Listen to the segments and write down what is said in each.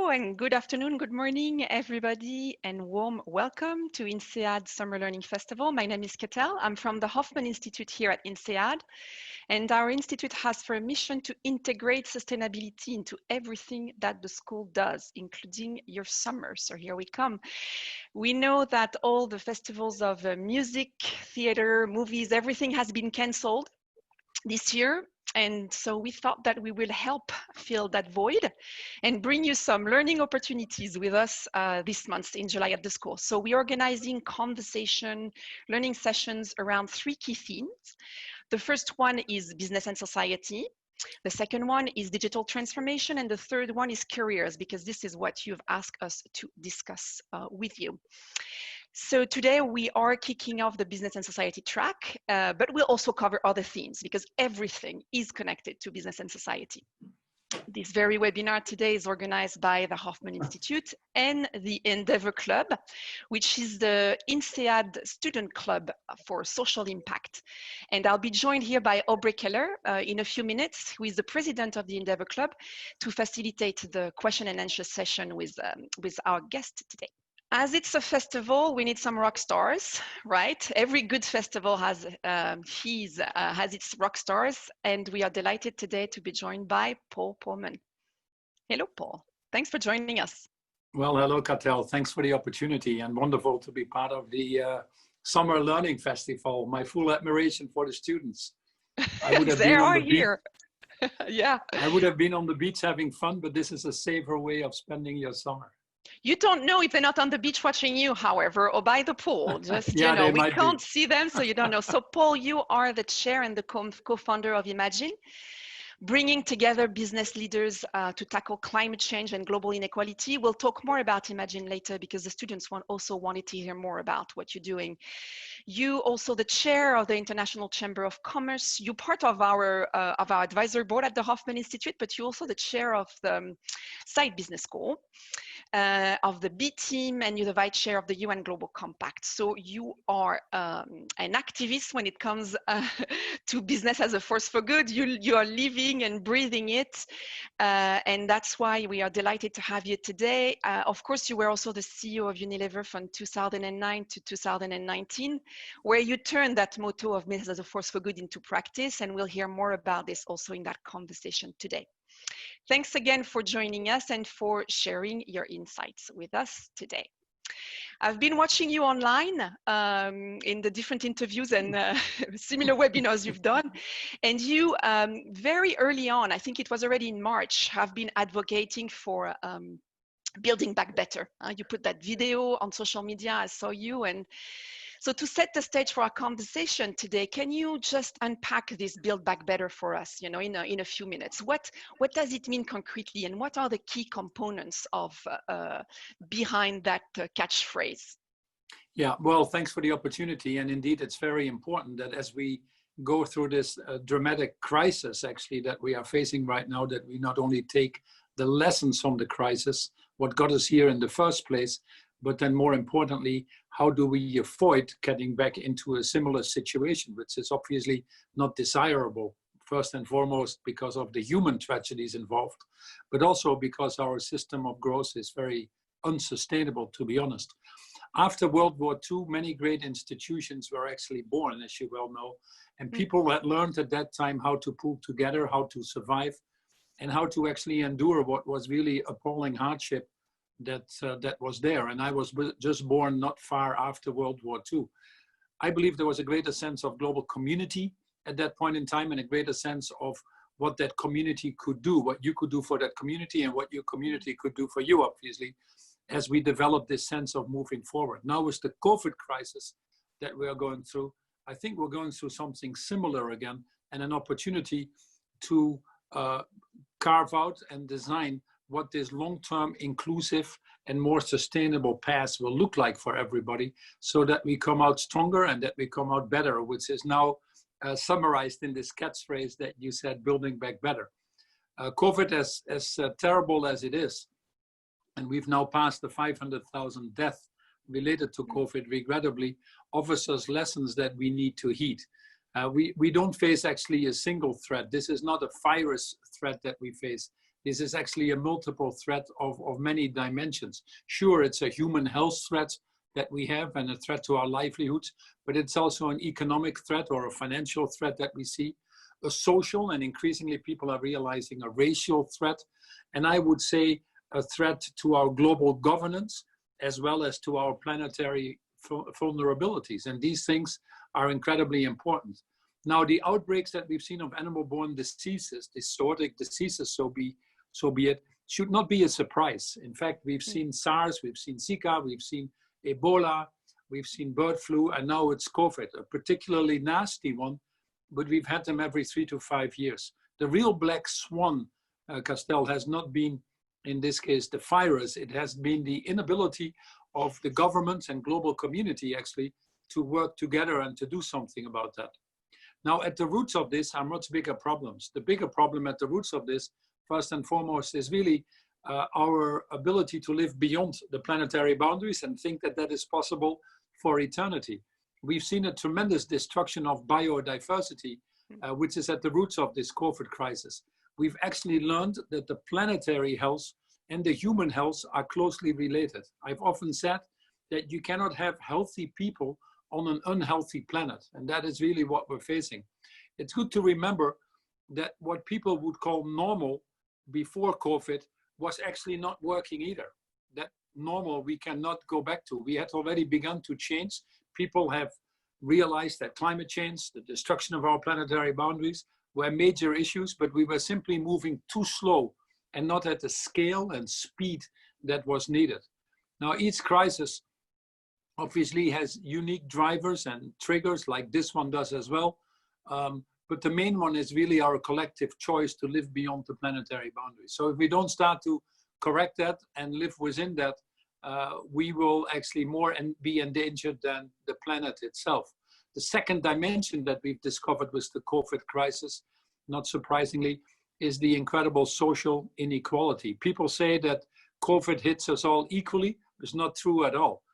Hello and good afternoon, good morning, everybody, and warm welcome to INSEAD Summer Learning Festival. My name is Katell. I'm from the Hoffmann Institute here at INSEAD, and our institute has for a mission to integrate sustainability into everything that the school does, including your summer. So here we come. We know that all the festivals of music, theater, movies, everything has been canceled this year. And so we thought that we will help fill that void and bring you some learning opportunities with us this month in July at the school. So we're organizing conversation, learning sessions around three key themes. The first one is business and society. The second one is digital transformation. And the third one is careers, because this is what you've asked us to discuss with you. So today we are kicking off the business and society track, but we'll also cover other themes because everything is connected to business and society. This very webinar today is organized by the Hoffmann Institute and the Endeavor Club, which is the INSEAD student club for social impact. And I'll be joined here by Aubrey Keller in a few minutes, who is the president of the Endeavor Club, to facilitate the question and answer session with our guest today. As it's a festival, we need some rock stars, right? Every good festival has its rock stars, and we are delighted today to be joined by Paul Polman. Hello, Paul. Thanks for joining us. Well, hello, Katell. Thanks for the opportunity, and wonderful to be part of the Summer Learning Festival. My full admiration for the students. I would have been on the beach. Yeah. I would have been on the beach having fun, but this is a safer way of spending your summer. You don't know if they're not on the beach watching you, however, or by the pool. Just, yeah, you know, we can't see them, so you don't know. So, Paul, you are the chair and the co-founder of Imagine, bringing together business leaders to tackle climate change and global inequality. We'll talk more about Imagine later because the students also wanted to hear more about what you're doing. You also the chair of the International Chamber of Commerce. You're part of our advisory board at the Hoffmann Institute, but you're also the chair of the Side Business School. Of the B team, and you're the vice chair of the UN Global Compact. So you are an activist when it comes to business as a force for good. You are living and breathing it, and that's why we are delighted to have you today. Of course, you were also the CEO of Unilever from 2009 to 2019, where you turned that motto of business as a force for good into practice, and we'll hear more about this also in that conversation today. Thanks again for joining us and for sharing your insights with us today. I've been watching you online in the different interviews and similar webinars you've done. And you very early on, I think it was already in March, have been advocating for building back better. You put that video on social media, I saw you. And so to set the stage for our conversation today, can you just unpack this build back better for us, you know, in a few minutes? What does it mean concretely, and what are the key components of behind that catchphrase? Yeah, well, thanks for the opportunity. And indeed, it's very important that as we go through this dramatic crisis, actually, that we are facing right now, that we not only take the lessons from the crisis, what got us here in the first place, but then more importantly, how do we avoid getting back into a similar situation, which is obviously not desirable, first and foremost because of the human tragedies involved, but also because our system of growth is very unsustainable, to be honest. After World War II, many great institutions were actually born, as you well know, and people had learned at that time how to pull together, how to survive, and how to actually endure what was really appalling hardship that was there. And I was just born not far after World War II. I believe there was a greater sense of global community at that point in time, and a greater sense of what that community could do, what you could do for that community, and what your community could do for you, obviously, as we develop this sense of moving forward. Now with the COVID crisis that we are going through, I think we're going through something similar again, and an opportunity to carve out and design what this long-term inclusive and more sustainable path will look like for everybody, so that we come out stronger and that we come out better, which is now summarized in this catchphrase that you said, building back better. COVID, as terrible as it is, and we've now passed the 500,000 deaths related to COVID, regrettably, offers us lessons that we need to heed. We don't face actually a single threat. This is not a virus threat that we face. This is actually a multiple threat of many dimensions. Sure, it's a human health threat that we have and a threat to our livelihoods, but it's also an economic threat or a financial threat that we see, a social, and increasingly people are realizing a racial threat, and I would say a threat to our global governance as well as to our planetary vulnerabilities. And these things are incredibly important. Now, the outbreaks that we've seen of animal-borne diseases, these zoonotic diseases, so be it, should not be a surprise. In fact, we've seen SARS, we've seen Zika, we've seen Ebola, we've seen bird flu, and now it's COVID, a particularly nasty one, but we've had them every 3 to 5 years. The real black swan, Katell, has not been, in this case, the virus. It has been the inability of the government and global community actually to work together and to do something about that. Now, at the roots of this are much bigger problems. The bigger problem at the roots of this, first and foremost, is really our ability to live beyond the planetary boundaries and think that that is possible for eternity. We've seen a tremendous destruction of biodiversity, which is at the roots of this COVID crisis. We've actually learned that the planetary health and the human health are closely related. I've often said that you cannot have healthy people on an unhealthy planet, and that is really what we're facing. It's good to remember that what people would call normal before COVID was actually not working either. That normal we cannot go back to. We had already begun to change. People have realized that climate change, the destruction of our planetary boundaries, were major issues, but we were simply moving too slow and not at the scale and speed that was needed. Now, each crisis obviously has unique drivers and triggers, like this one does as well. But the main one is really our collective choice to live beyond the planetary boundaries. So if we don't start to correct that and live within that, we will actually be endangered than the planet itself. The second dimension that we've discovered with the COVID crisis, not surprisingly, is the incredible social inequality. People say that COVID hits us all equally. It's not true at all.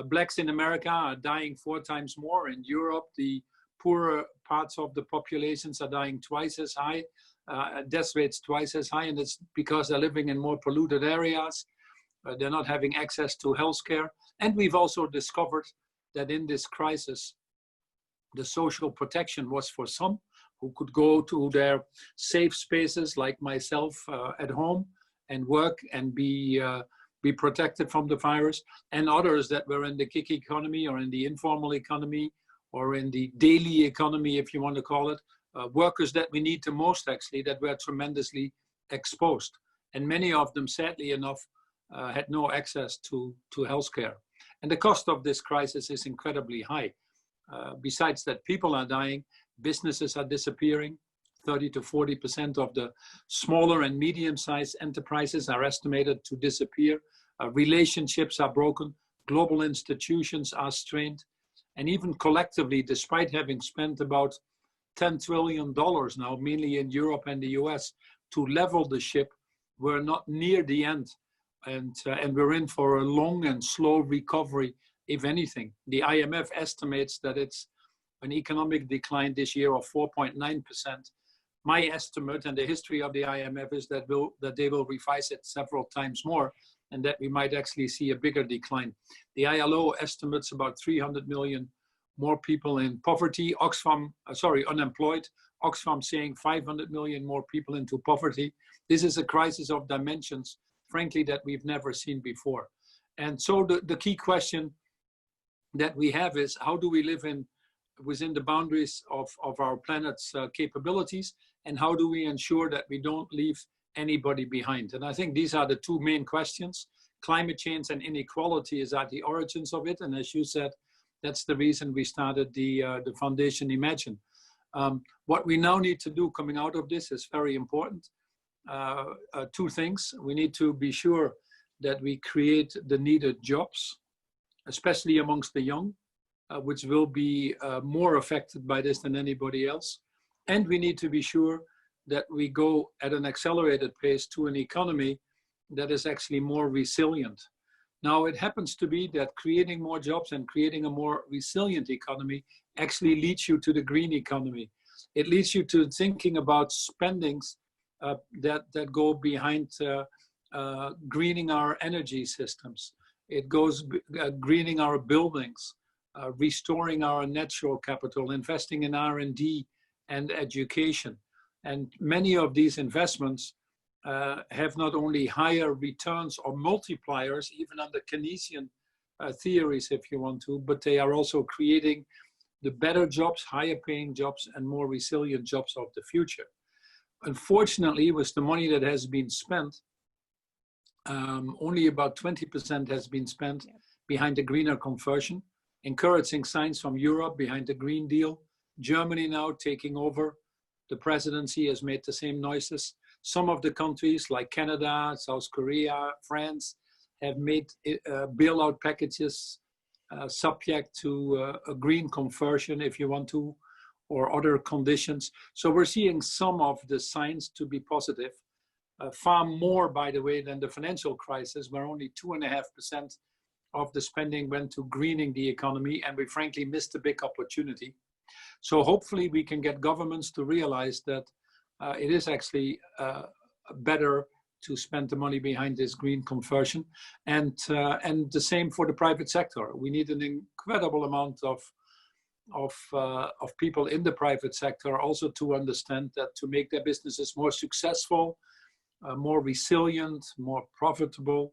Blacks in America are dying 4 times more. In Europe, the poorer parts of the populations are dying twice as high, death rates twice as high, and it's because they're living in more polluted areas. They're not having access to healthcare. And we've also discovered that in this crisis, the social protection was for some who could go to their safe spaces like myself at home and work and be protected from the virus, and others that were in the gig economy or in the informal economy or in the daily economy, if you want to call it, workers that we need the most actually, that were tremendously exposed. And many of them, sadly enough, had no access to healthcare. And the cost of this crisis is incredibly high. Besides that, people are dying, businesses are disappearing. 30 to 40% of the smaller and medium-sized enterprises are estimated to disappear. Relationships are broken. Global institutions are strained. And even collectively, despite having spent about $10 trillion now, mainly in Europe and the US, to level the ship, we're not near the end. And we're in for a long and slow recovery, if anything. The IMF estimates that it's an economic decline this year of 4.9%. My estimate and the history of the IMF is that they will revise it several times more, and that we might actually see a bigger decline. The ILO estimates about 300 million more people in poverty. Unemployed. Oxfam saying 500 million more people into poverty. This is a crisis of dimensions, frankly, that we've never seen before. And so the key question that we have is, how do we live within the boundaries of our planet's capabilities, and how do we ensure that we don't leave anybody behind? And I think these are the two main questions. Climate change and inequality is at the origins of it, and as you said, that's the reason we started the foundation Imagine. What we now need to do coming out of this is very important. 2 things. We need to be sure that we create the needed jobs, especially amongst the young, which will be more affected by this than anybody else. And we need to be sure that we go at an accelerated pace to an economy that is actually more resilient. Now, it happens to be that creating more jobs and creating a more resilient economy actually leads you to the green economy. It leads you to thinking about spendings that go behind greening our energy systems. It goes greening our buildings, restoring our natural capital, investing in R&D and education. And many of these investments have not only higher returns or multipliers, even under Keynesian theories, if you want to, but they are also creating the better jobs, higher paying jobs, and more resilient jobs of the future. Unfortunately, with the money that has been spent, only about 20% has been spent behind the greener conversion. Encouraging signs from Europe behind the Green Deal. Germany now taking over the presidency has made the same noises. Some of the countries like Canada, South Korea, France have made bailout packages subject to a green conversion, if you want to, or other conditions. So we're seeing some of the signs to be positive. Far more, by the way, than the financial crisis, where only 2.5% of the spending went to greening the economy, and we frankly missed a big opportunity. So hopefully we can get governments to realize that it is actually better to spend the money behind this green conversion, and the same for the private sector. We need an incredible amount of people in the private sector also to understand that to make their businesses more successful, more resilient, more profitable,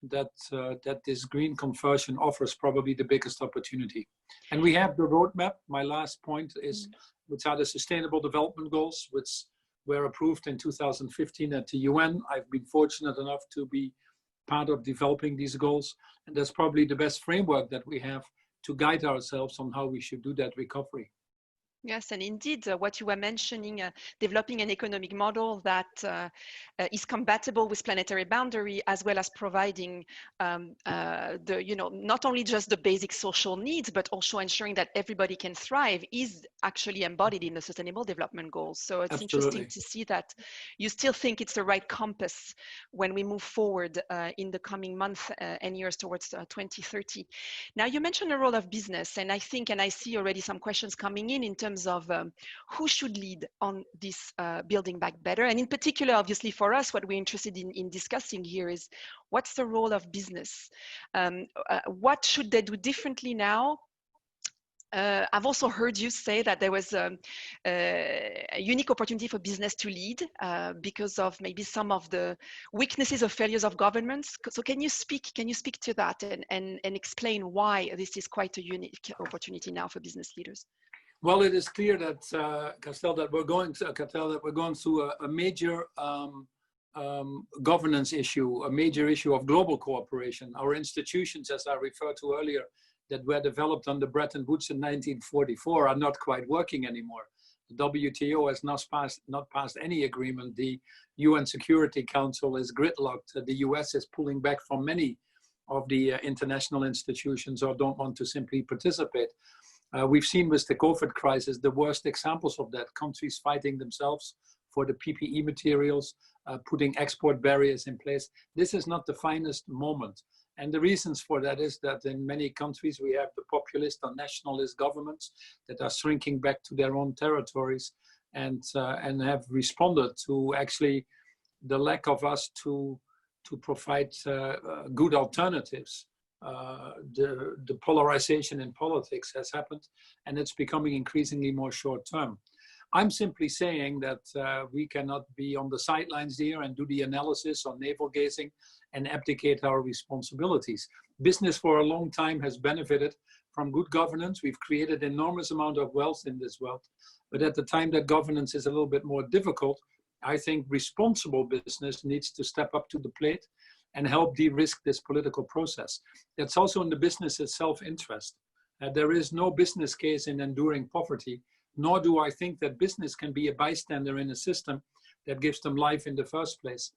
that this green conversion offers probably the biggest opportunity. And we have the roadmap. My last point is, which are the Sustainable Development Goals, which were approved in 2015 at the UN. I've been fortunate enough to be part of developing these goals. And that's probably the best framework that we have to guide ourselves on how we should do that recovery. Yes, and indeed, what you were mentioning, developing an economic model that is compatible with planetary boundary, as well as providing not only just the basic social needs, but also ensuring that everybody can thrive, is actually embodied in the Sustainable Development Goals. So it's Absolutely. interesting to see that you still think it's the right compass when we move forward in the coming months and years towards 2030. Now, you mentioned the role of business, and I think, and I see already some questions coming in terms of who should lead on this building back better. And in particular, obviously for us, what we're interested in discussing here is what's the role of business? What should they do differently now? I've also heard you say that there was a unique opportunity for business to lead because of maybe some of the weaknesses or failures of governments. So can you speak to that and explain why this is quite a unique opportunity now for business leaders? Well, it is clear that Katell, that we're going through a major governance issue, a major issue of global cooperation. Our institutions, as I referred to earlier, that were developed under Bretton Woods in 1944 are not quite working anymore. The WTO has not passed any agreement. The UN Security Council is gridlocked. The US is pulling back from many of the international institutions or don't want to simply participate. We've seen with the COVID crisis the worst examples of that, countries fighting themselves for the PPE materials, putting export barriers in place. This is not the finest moment. And the reasons for that is that in many countries we have the populist or nationalist governments that are shrinking back to their own territories and have responded to actually the lack of us to provide good alternatives. The polarization in politics has happened, and it's becoming increasingly more short-term. I'm simply saying that we cannot be on the sidelines here and do the analysis on navel-gazing and abdicate our responsibilities. Business for a long time has benefited from good governance. We've created enormous amount of wealth in this world, but at the time that governance is a little bit more difficult, I think responsible business needs to step up to the plate and help de-risk this political process. That's also in the business's self-interest. There is no business case in enduring poverty, nor do I think that business can be a bystander in a system that gives them life in the first place.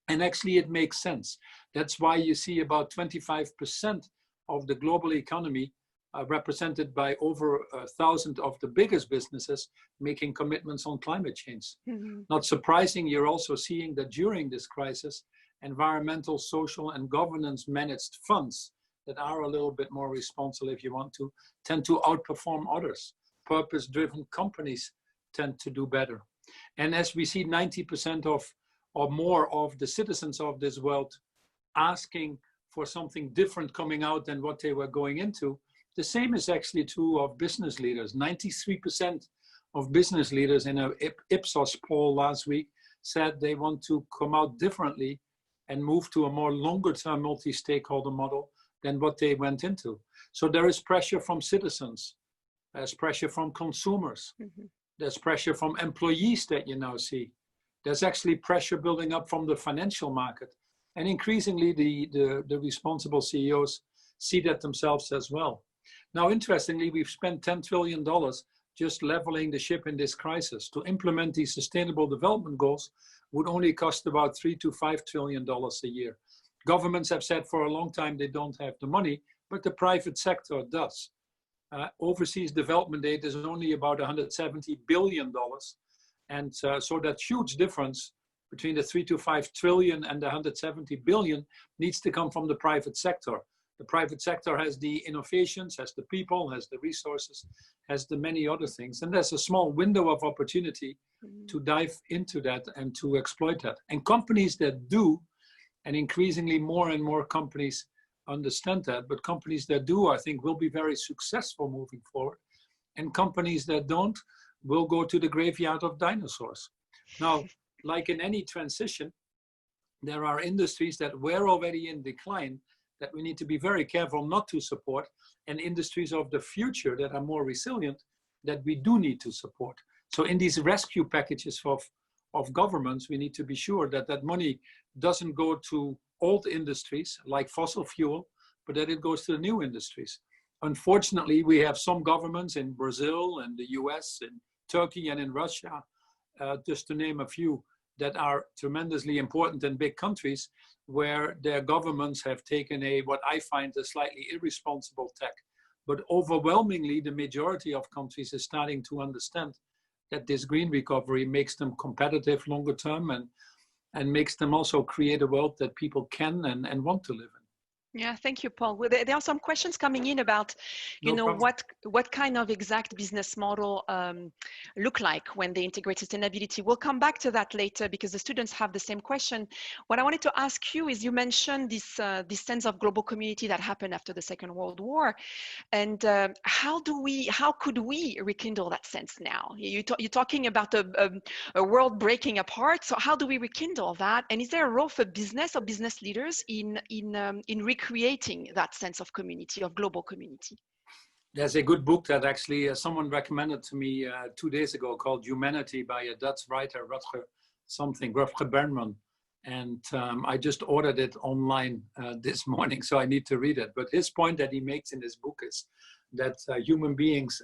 And actually it makes sense. That's why you see about 25% of the global economy represented by over 1,000 of the biggest businesses making commitments on climate change. Mm-hmm. Not surprising, you're also seeing that during this crisis, environmental, social, and governance managed funds that are a little bit more responsible, if you want to, tend to outperform others. Purpose-driven companies tend to do better. And as we see 90% of or more of the citizens of this world asking for something different coming out than what they were going into, the same is actually true of business leaders. 93% of business leaders in an Ipsos poll last week said they want to come out differently and move to a more longer-term multi-stakeholder model than what they went into. So there is pressure from citizens. There's pressure from consumers. Mm-hmm. There's pressure from employees that you now see. There's actually pressure building up from the financial market. And increasingly, the responsible CEOs see that themselves as well. Now, interestingly, we've spent $10 trillion just leveling the ship in this crisis. To implement these sustainable development goals would only cost about $3 to $5 trillion a year. Governments have said for a long time they don't have the money, but the private sector does. Overseas development aid is only about $170 billion. And so that huge difference between the 3 to 5 trillion and the 170 billion needs to come from the private sector. The private sector has the innovations, has the people, has the resources, has the many other things. And there's a small window of opportunity to dive into that and to exploit that. And companies that do, and increasingly more and more companies understand that, but companies that do, I think, will be very successful moving forward. And companies that don't will go to the graveyard of dinosaurs. Now, like in any transition, there are industries that were already in decline that we need to be very careful not to support, and industries of the future that are more resilient that we do need to support. So in these rescue packages of governments, we need to be sure that that money doesn't go to old industries like fossil fuel, but that it goes to the new industries. Unfortunately, we have some governments in Brazil and the US and Turkey and in Russia, just to name a few, that are tremendously important in big countries where their governments have taken what I find a slightly irresponsible tack. But overwhelmingly, the majority of countries is starting to understand that this green recovery makes them competitive longer term and makes them also create a world that people can and want to live in. Yeah, thank you, Paul. Well, there are some questions coming in about, what kind of exact business model look like when they integrate sustainability. We'll come back to that later because the students have the same question. What I wanted to ask you is, you mentioned this sense of global community that happened after the Second World War, and how could we rekindle that sense now? You're talking about a world breaking apart. So how do we rekindle that? And is there a role for business or business leaders in recreating that sense of community, of global community? There's a good book that actually someone recommended to me 2 days ago called Humanity by a Dutch writer, Rutger Bregman. And I just ordered it online this morning, so I need to read it. But his point that he makes in this book is that human beings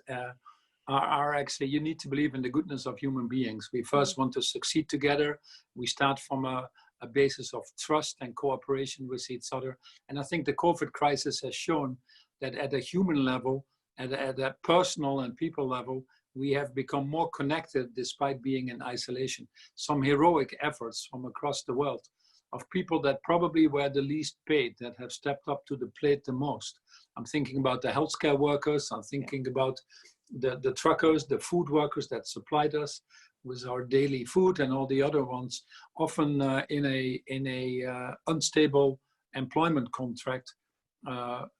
are actually, you need to believe in the goodness of human beings. We first want to succeed together. We start from a basis of trust and cooperation with each other. And I think the COVID crisis has shown that at a human level, at a personal and people level, we have become more connected despite being in isolation. Some heroic efforts from across the world of people that probably were the least paid, that have stepped up to the plate the most. I'm thinking about the healthcare workers. I'm thinking about the truckers, the food workers that supplied us with our daily food, and all the other ones, often in a unstable employment contract,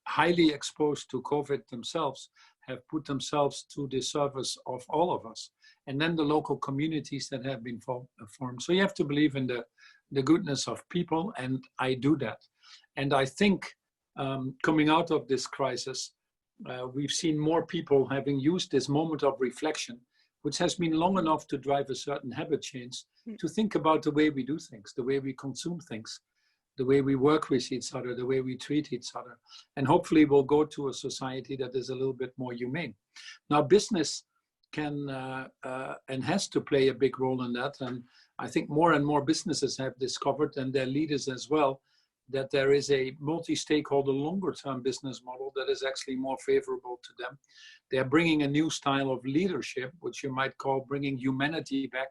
highly exposed to COVID themselves, have put themselves to the service of all of us. And then the local communities that have been formed. So you have to believe in the goodness of people, and I do that. And I think coming out of this crisis, we've seen more people having used this moment of reflection, which has been long enough to drive a certain habit change, to think about the way we do things, the way we consume things, the way we work with each other, the way we treat each other. And hopefully we'll go to a society that is a little bit more humane. Now, business can and has to play a big role in that. And I think more and more businesses have discovered, and their leaders as well, that there is a multi-stakeholder longer-term business model that is actually more favorable to them. They're bringing a new style of leadership, which you might call bringing humanity back,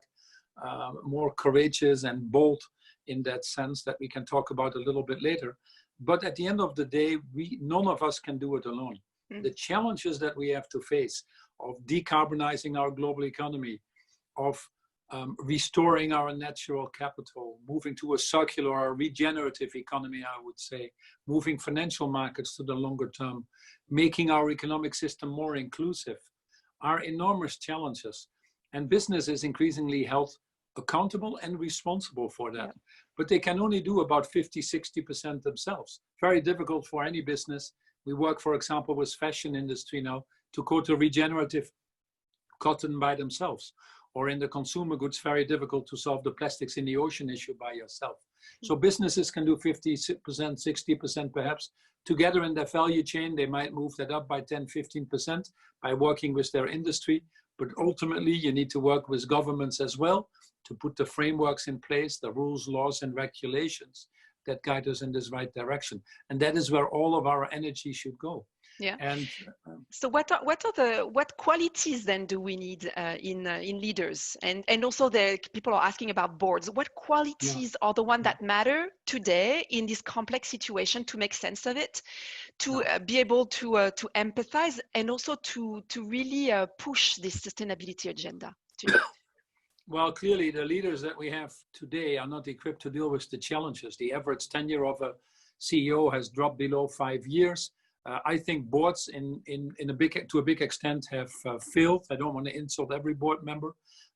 more courageous and bold in that sense, that we can talk about a little bit later. But at the end of the day, none of us can do it alone. The challenges that we have to face of decarbonizing our global economy, of restoring our natural capital, moving to a circular or regenerative economy, I would say, moving financial markets to the longer term, making our economic system more inclusive, are enormous challenges. And business is increasingly held accountable and responsible for that. Yeah. But they can only do about 50, 60% themselves. Very difficult for any business. We work, for example, with fashion industry now to go to regenerative cotton by themselves. Or in the consumer goods, very difficult to solve the plastics in the ocean issue by yourself. So businesses can do 50%, 60% perhaps. Together in their value chain, they might move that up by 10, 15% by working with their industry. But ultimately, you need to work with governments as well to put the frameworks in place, the rules, laws, and regulations that guide us in this right direction. And that is where all of our energy should go. Yeah. And so what qualities then do we need in leaders? And also people are asking about boards. What qualities are the ones that matter today in this complex situation to make sense of it, to be able to empathize and also to really push this sustainability agenda? Well, clearly the leaders that we have today are not equipped to deal with the challenges. The average tenure of a CEO has dropped below 5 years. I think boards to a big extent have failed. I don't want to insult every board member,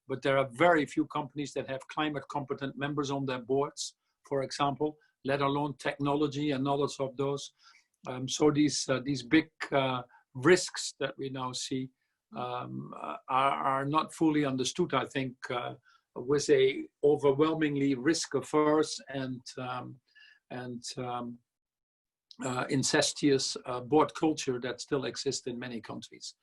but there are very few companies that have climate competent members on their boards, for example, let alone technology and knowledge of those. So these big risks that we now see are not fully understood, I think, with a overwhelmingly risk averse and incestuous board culture that still exists in many countries,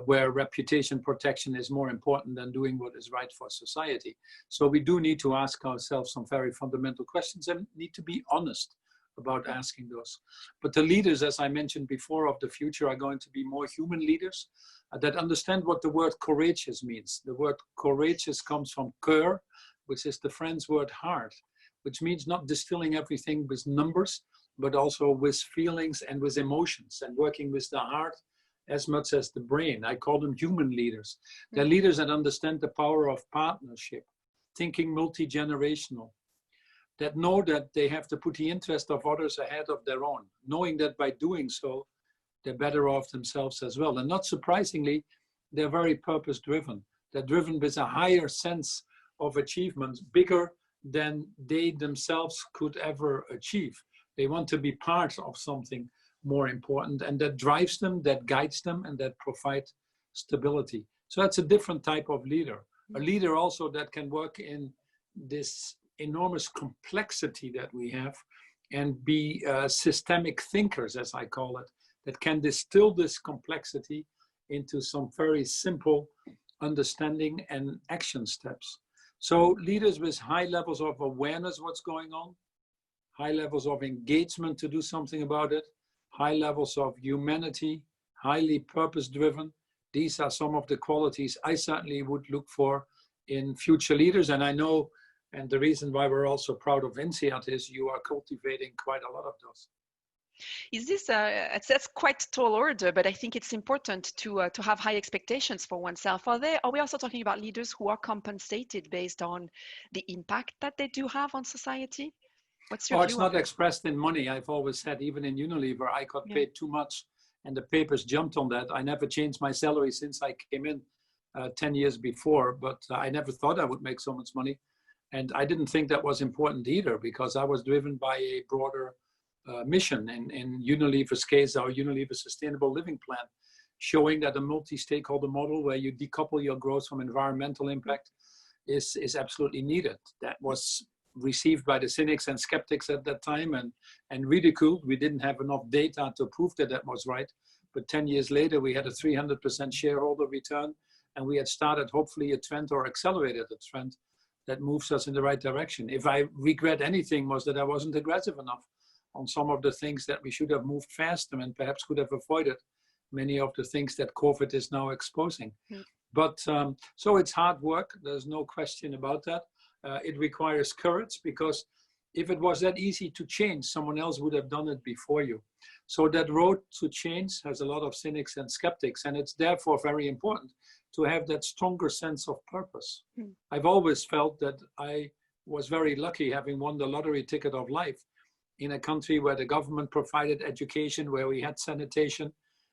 where reputation protection is more important than doing what is right for society. So we do need to ask ourselves some very fundamental questions and need to be honest about asking those. But the leaders, as I mentioned before, of the future are going to be more human leaders that understand what the word courageous means. The word courageous comes from cœur, which is the French word heart, which means not distilling everything with numbers, but also with feelings and with emotions and working with the heart as much as the brain. I call them human leaders. They're leaders that understand the power of partnership, thinking multi-generational, that know that they have to put the interest of others ahead of their own, knowing that by doing so, they're better off themselves as well. And not surprisingly, they're very purpose-driven. They're driven with a higher sense of achievement, bigger than they themselves could ever achieve. They want to be part of something more important, and that drives them, that guides them, and that provides stability. So that's a different type of leader. A leader also that can work in this enormous complexity that we have and be systemic thinkers, as I call it, that can distill this complexity into some very simple understanding and action steps. So leaders with high levels of awareness what's going on, high levels of engagement to do something about it, high levels of humanity, highly purpose-driven. These are some of the qualities I certainly would look for in future leaders. And I know, and the reason why we're also proud of INSEAD is you are cultivating quite a lot of those. Is this, that's quite tall order, but I think it's important to have high expectations for oneself. Are we also talking about leaders who are compensated based on the impact that they do have on society? What's your view? It's not expressed in money. I've always said, even in Unilever, I got paid too much and the papers jumped on that. I never changed my salary since I came in 10 years before, but I never thought I would make so much money. And I didn't think that was important either, because I was driven by a broader mission. In Unilever's case, our Unilever Sustainable Living Plan, showing that a multi-stakeholder model where you decouple your growth from environmental impact is absolutely needed. That was received by the cynics and skeptics at that time and ridiculed. We didn't have enough data to prove that that was right. But 10 years later, we had a 300% shareholder return, and we had started hopefully a trend or accelerated a trend that moves us in the right direction. If I regret anything, was that I wasn't aggressive enough on some of the things that we should have moved faster and perhaps could have avoided many of the things that COVID is now exposing. But so it's hard work. There's no question about that. It requires courage, because if it was that easy to change, someone else would have done it before you. So that road to change has a lot of cynics and skeptics, and it's therefore very important to have that stronger sense of purpose. Mm. I've always felt that I was very lucky having won the lottery ticket of life in a country where the government provided education, where we had sanitation,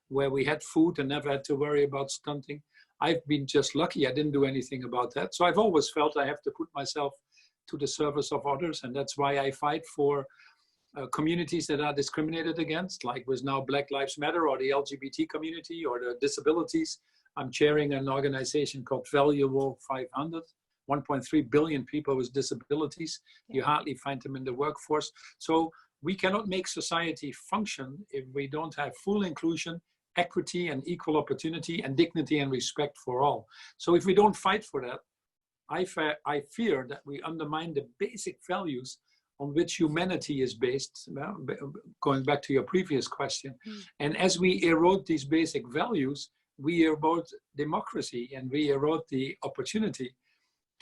where we had food and never had to worry about stunting. I've been just lucky. I didn't do anything about that. So I've always felt I have to put myself to the service of others. And that's why I fight for communities that are discriminated against, like with now Black Lives Matter or the LGBT community or the disabilities. I'm chairing an organization called Valuable 500, 1.3 billion people with disabilities. You hardly find them in the workforce. So we cannot make society function if we don't have full inclusion, equity and equal opportunity and dignity and respect for all. So if we don't fight for that, I fear that we undermine the basic values on which humanity is based, going back to your previous question. And as we erode these basic values, we erode democracy and we erode the opportunity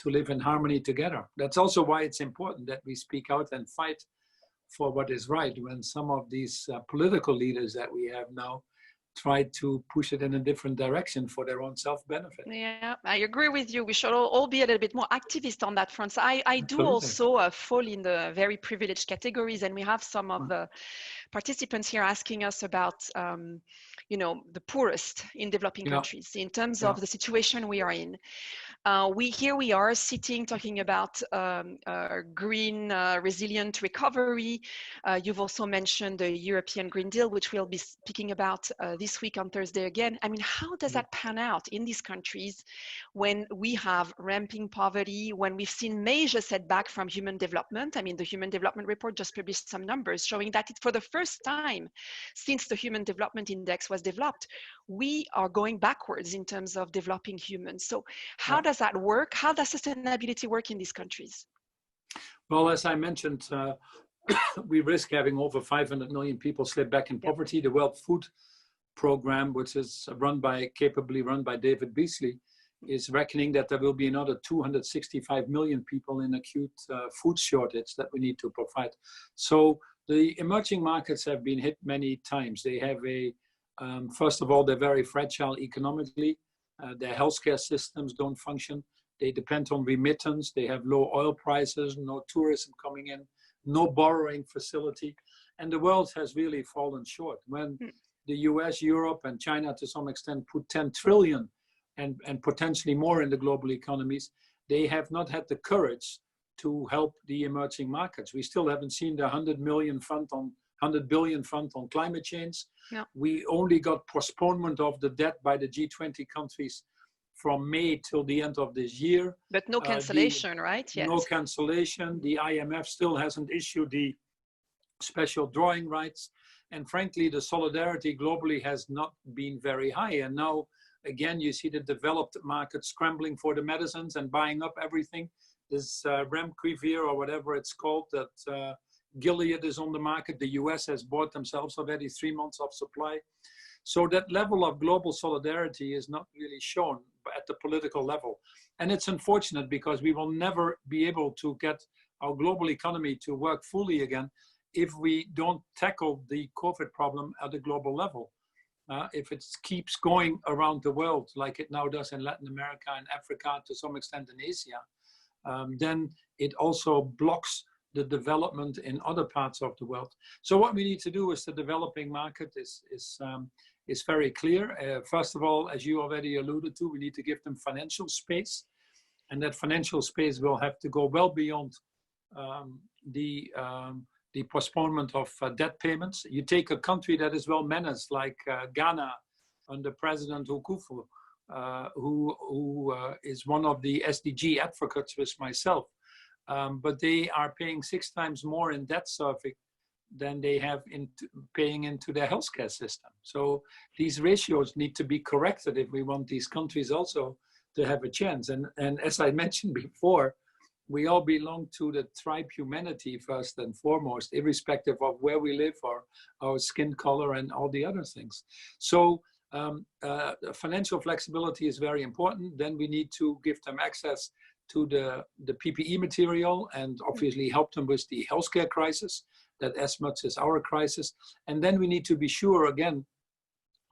to live in harmony together. That's also why it's important that we speak out and fight for what is right when some of these political leaders that we have now try to push it in a different direction for their own self-benefit. Yeah, I agree with you. We should all be a little bit more activist on that front. So I do also fall in the very privileged categories, and we have some of the participants here asking us about, you know, the poorest in developing countries in terms of the situation we are in. We are sitting talking about green resilient recovery. You've also mentioned the European Green Deal, which we'll be speaking about this week on Thursday again. I mean, how does that pan out in these countries when we have ramping poverty, when we've seen major setback from human development? I mean, the Human Development Report just published some numbers showing that for the first time since the Human Development Index was developed, we are going backwards in terms of developing humans. So how does that work? How does sustainability work in these countries? Well, as I mentioned, we risk having over 500 million people slip back in poverty. The World Food Program, which is capably run by David Beasley, is reckoning that there will be another 265 million people in acute food shortage that we need to provide. So the emerging markets have been hit many times. They have first of all, they're very fragile economically. Their healthcare systems don't function. They depend on remittance. They have low oil prices, no tourism coming in, no borrowing facility. And the world has really fallen short. When the US, Europe, and China to some extent put 10 trillion and potentially more in the global economies, they have not had the courage to help the emerging markets. We still haven't seen the 100 billion fund on climate change. No. We only got postponement of the debt by the G20 countries from May till the end of this year. But no cancellation, right? Yes. No cancellation. The IMF still hasn't issued the special drawing rights. And frankly, the solidarity globally has not been very high. And now, again, you see the developed markets scrambling for the medicines and buying up everything. This Remdesivir or whatever it's called, that Gilead is on the market. The US has bought themselves already 3 months of supply. So that level of global solidarity is not really shown at the political level. And it's unfortunate because we will never be able to get our global economy to work fully again if we don't tackle the COVID problem at a global level. If it keeps going around the world like it now does in Latin America and Africa, to some extent in Asia, then it also blocks the development in other parts of the world. So what we need to do is the developing market is very clear. First of all, as you already alluded to, we need to give them financial space. And that financial space will have to go well beyond the postponement of debt payments. You take a country that is well managed, like Ghana under President Okufu, who is one of the SDG advocates with myself. But they are paying 6 times more in debt service than they have paying into their healthcare system. So these ratios need to be corrected if we want these countries also to have a chance. And as I mentioned before, we all belong to the tribe humanity first and foremost, irrespective of where we live or our skin color and all the other things. So financial flexibility is very important. Then we need to give them access to the PPE material and obviously help them with the healthcare crisis, that as much as our crisis. And then we need to be sure, again,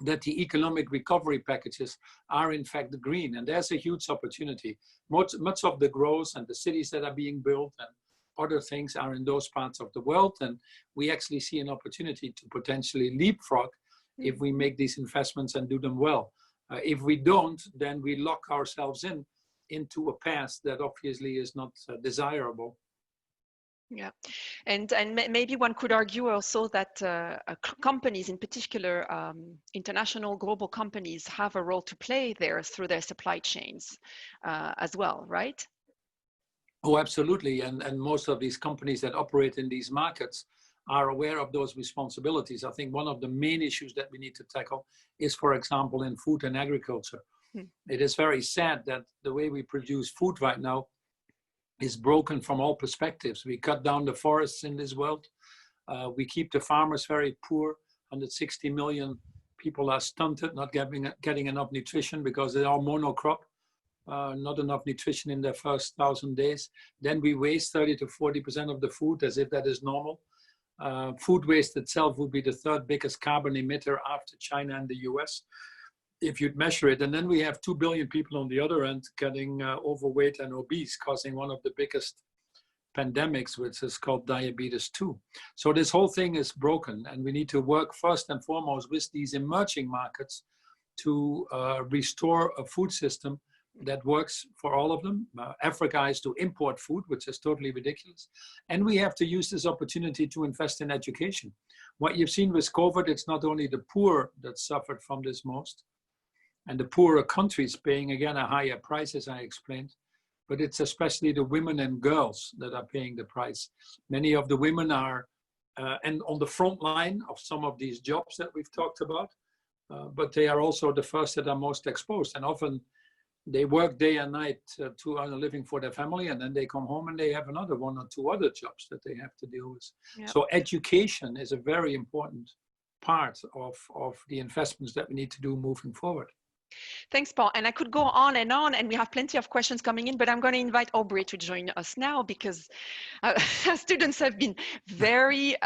that the economic recovery packages are in fact green. And there's a huge opportunity. Much of the growth and the cities that are being built and other things are in those parts of the world. And we actually see an opportunity to potentially leapfrog if we make these investments and do them well. If we don't, then we lock ourselves into a path that obviously is not desirable. Yeah, and maybe one could argue also that companies, in particular international global companies, have a role to play there through their supply chains as well, right? Oh, absolutely. And most of these companies that operate in these markets are aware of those responsibilities. I think one of the main issues that we need to tackle is, for example, in food and agriculture. It is very sad that the way we produce food right now is broken from all perspectives. We cut down the forests in this world. We keep the farmers very poor. 160 million people are stunted, not getting enough nutrition because they are monocrop, not enough nutrition in their first 1,000 days. Then we waste 30 to 40% of the food as if that is normal. Food waste itself would be the third biggest carbon emitter after China and the US, if you'd measure it. And then we have 2 billion people on the other end getting overweight and obese, causing one of the biggest pandemics, which is called diabetes 2. So this whole thing is broken, and we need to work first and foremost with these emerging markets to restore a food system that works for all of them. Africa is to import food, which is totally ridiculous. And we have to use this opportunity to invest in education. What you've seen with COVID, it's not only the poor that suffered from this most, and the poorer countries paying again a higher price, as I explained, but it's especially the women and girls that are paying the price. Many of the women are and on the front line of some of these jobs that we've talked about, but they are also the first that are most exposed. And often they work day and night to earn a living for their family, and then they come home and they have another one or two other jobs that they have to deal with. Yep. So education is a very important part of the investments that we need to do moving forward. Thanks, Paul. And I could go on, and we have plenty of questions coming in, but I'm going to invite Aubrey to join us now because students have been very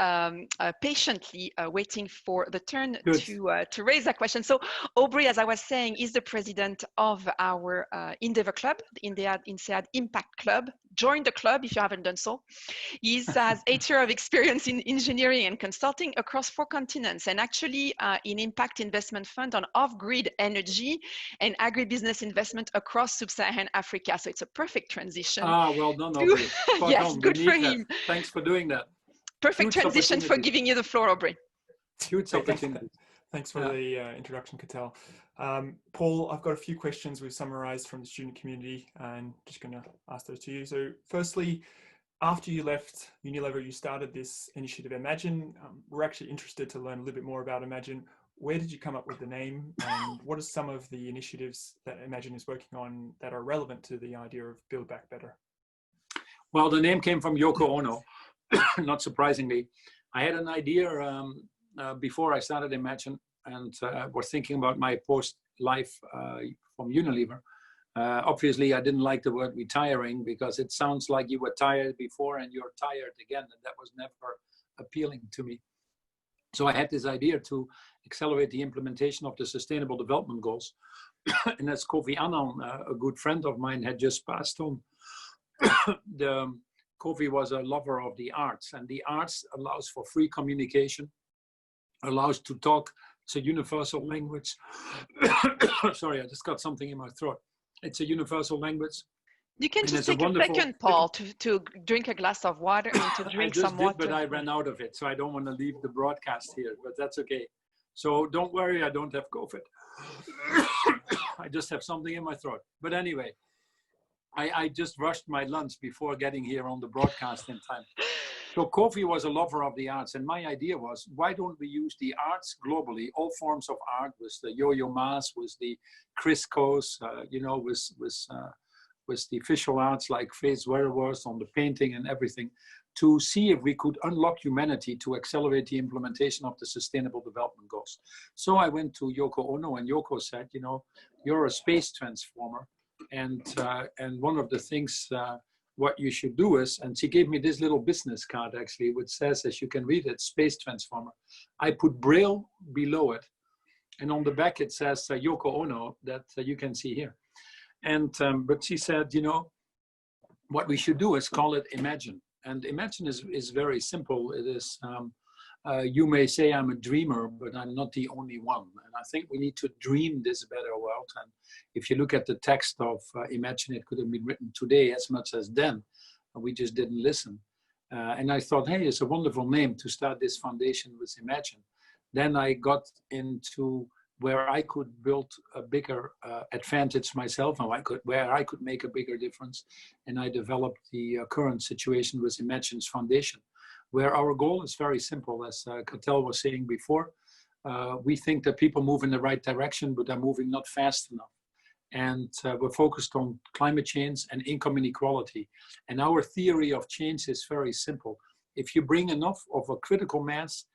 patiently waiting for the turn to raise that question. So Aubrey, as I was saying, is the president of our Endeavor Club, the INSEAD Impact Club. Join the club if you haven't done so. He has 8 years of experience in engineering and consulting across 4 continents, and actually in impact investment fund on off-grid energy and agribusiness investment across sub-Saharan Africa. So it's a perfect transition. Well done, Aubrey. Yes, good for him. Thanks for doing that. Perfect transition for giving you the floor, Aubrey. Huge opportunity. Thanks for the introduction, Katell. Paul, I've got a few questions we've summarized from the student community and just going to ask those to you. So firstly, after you left Unilever, you started this initiative, Imagine. We're actually interested to learn a little bit more about Imagine. Where did you come up with the name, and what are some of the initiatives that Imagine is working on that are relevant to the idea of Build Back Better? Well, the name came from Yoko Ono, not surprisingly. I had an idea before I started Imagine, and was thinking about my post-life from Unilever. Obviously, I didn't like the word retiring because it sounds like you were tired before and you're tired again, and that was never appealing to me. So I had this idea to accelerate the implementation of the Sustainable Development Goals. And as Kofi Annan, a good friend of mine, had just passed on, Kofi was a lover of the arts, and the arts allows for free communication, allows to talk. It's a universal language. Sorry, I just got something in my throat. It's a universal language. You can just take a second, Paul, to drink a glass of water and to drink some water. But I ran out of it, so I don't want to leave the broadcast here, but that's okay. So don't worry, I don't have COVID. I just have something in my throat. But anyway, I just rushed my lunch before getting here on the broadcast in time. So Kofi was a lover of the arts, and my idea was, why don't we use the arts globally, all forms of art, with the Yo-Yo Ma's, with the Criscos, with the visual arts like Face Wearworth on the painting and everything, to see if we could unlock humanity to accelerate the implementation of the Sustainable Development Goals. So I went to Yoko Ono, and Yoko said, you know, you're a space transformer, and one of the things what you should do is, and she gave me this little business card actually, which says, as you can read it, space transformer. I put Braille below it, And on the back, it says Yoko Ono, that you can see here. And but she said, you know, what we should do is call it Imagine. And Imagine is very simple. It is, you may say I'm a dreamer, but I'm not the only one. And I think we need to dream this better world. And if you look at the text of Imagine, it could have been written today as much as then. We just didn't listen. And I thought, hey, it's a wonderful name to start this foundation with Imagine. Then I got into where I could build a bigger advantage myself, and where I could make a bigger difference. And I developed the current situation with Inventions Foundation, where our goal is very simple, as Katell was saying before. We think that people move in the right direction, but they're moving not fast enough. And we're focused on climate change and income inequality. And our theory of change is very simple. If you bring enough of a critical mass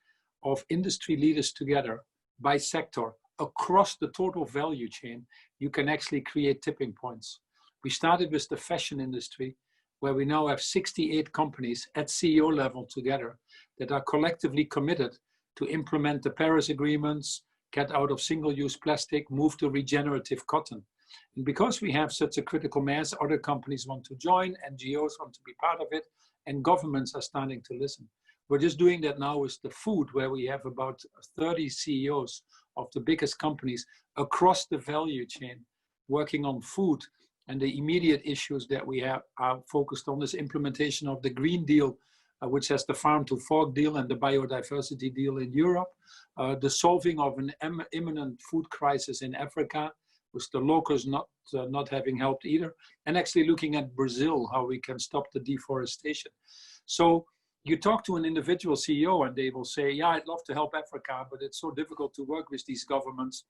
of industry leaders together by sector, across the total value chain, you can actually create tipping points. We started with the fashion industry, where we now have 68 companies at CEO level together that are collectively committed to implement the Paris agreements, get out of single-use plastic, move to regenerative cotton. And because we have such a critical mass, other companies want to join, NGOs want to be part of it, and governments are starting to listen. We're just doing that now with the food, where we have about 30 CEOs of the biggest companies across the value chain working on food. And the immediate issues that we have are focused on this implementation of the Green Deal, which has the farm to fork deal and the biodiversity deal in Europe, the solving of an imminent food crisis in Africa, with the locals not having helped either, and actually looking at Brazil, how we can stop the deforestation. So you talk to an individual CEO and they will say, yeah, I'd love to help Africa, but it's so difficult to work with these governments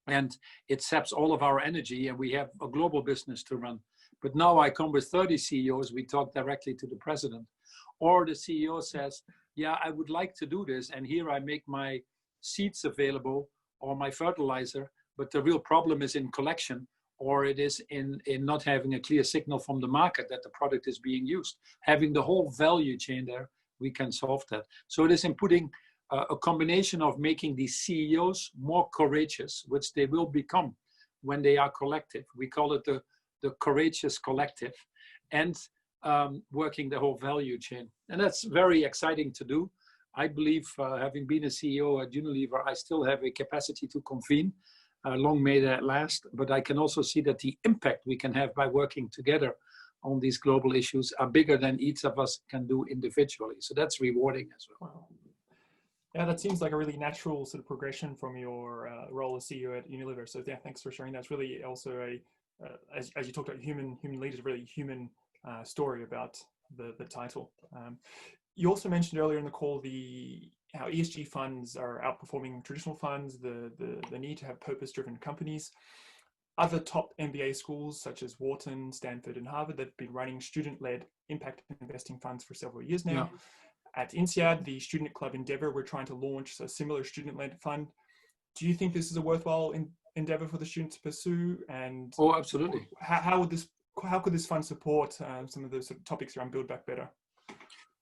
and it saps all of our energy and we have a global business to run. But now I come with 30 CEOs, we talk directly to the president. Or the CEO says, yeah, I would like to do this, and here I make my seeds available or my fertilizer, but the real problem is in collection, or it is in not having a clear signal from the market that the product is being used. Having the whole value chain there, we can solve that. So it is in putting a combination of making these CEOs more courageous, which they will become when they are collective. We call it the courageous collective, and working the whole value chain. And that's very exciting to do. I believe, having been a CEO at Unilever, I still have a capacity to convene. Long may that last, but I can also see that the impact we can have by working together on these global issues are bigger than each of us can do individually. So that's rewarding as well. Wow. Yeah, that seems like a really natural sort of progression from your role as CEO at Unilever. So yeah, thanks for sharing. That's really also a, as you talked about human leaders, really human story about the title. You also mentioned earlier in the call how ESG funds are outperforming traditional funds, the need to have purpose-driven companies. Other top MBA schools such as Wharton, Stanford, and Harvard that have been running student-led impact investing funds for several years now. Yeah. At INSEAD, the Student Club Endeavor, we're trying to launch a similar student-led fund. Do you think this is a worthwhile endeavor for the students to pursue? And oh, absolutely. How could this fund support some of the sort of topics around Build Back Better?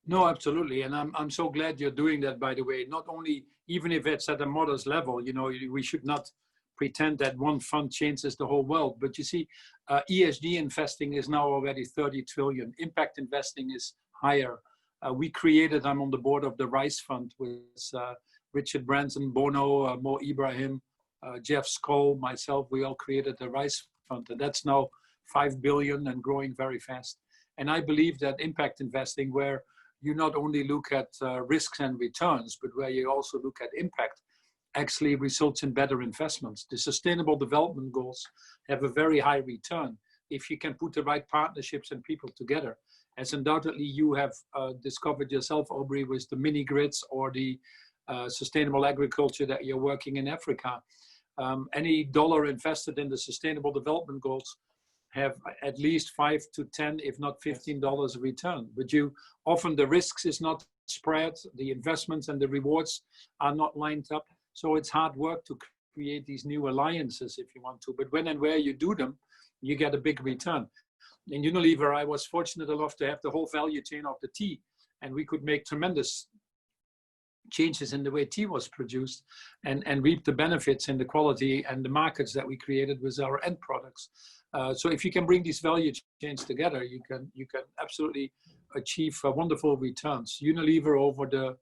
No, absolutely. And I'm so glad you're doing that, by the way. Not only, even if it's at a modest level, you know, we should not pretend that one fund changes the whole world. But you see, ESG investing is now already 30 trillion. Impact investing is higher. I'm on the board of the Rice Fund with Richard Branson, Bono, Mo Ibrahim, Jeff Skoll, myself. We all created the Rice Fund. And that's now 5 billion and growing very fast. And I believe that impact investing, where you not only look at risks and returns, but where you also look at impact, actually results in better investments. The Sustainable Development Goals have a very high return if you can put the right partnerships and people together. As undoubtedly you have discovered yourself, Aubrey, with the mini grids or the sustainable agriculture that you're working in Africa. Any dollar invested in the Sustainable Development Goals have at least 5 to 10, if not $15 return. But often the risks is not spread, the investments and the rewards are not lined up. So it's hard work to create these new alliances if you want to. But when and where you do them, you get a big return. In Unilever, I was fortunate enough to have the whole value chain of the tea, and we could make tremendous changes in the way tea was produced and reap the benefits in the quality and the markets that we created with our end products. So if you can bring these value chains together, you can absolutely achieve wonderful returns. Unilever over the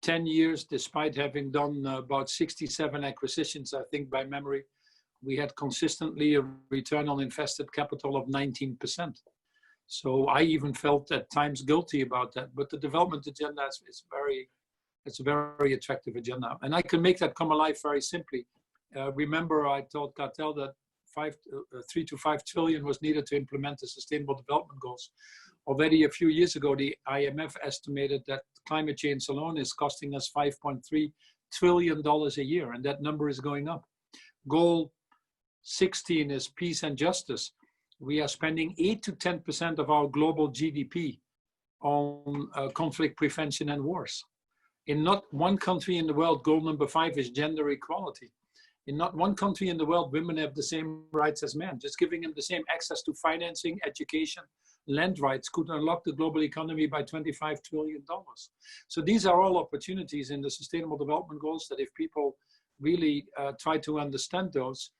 10 years, despite having done about 67 acquisitions, I think by memory, we had consistently a return on invested capital of 19%. So I even felt at times guilty about that. But the development agenda is it's a very attractive agenda. And I can make that come alive very simply. Remember, I told Katell that 3 to 5 trillion was needed to implement the Sustainable Development Goals. Already a few years ago, the IMF estimated that climate change alone is costing us $5.3 trillion a year, and that number is going up. Goal 16 is peace and justice. We are spending 8 to 10% of our global GDP on conflict prevention and wars. In not one country in the world, goal number 5 is gender equality. In not one country in the world, women have the same rights as men. Just giving them the same access to financing, education, land rights could unlock the global economy by $25 trillion. So these are all opportunities in the Sustainable Development Goals that if people really try to understand those,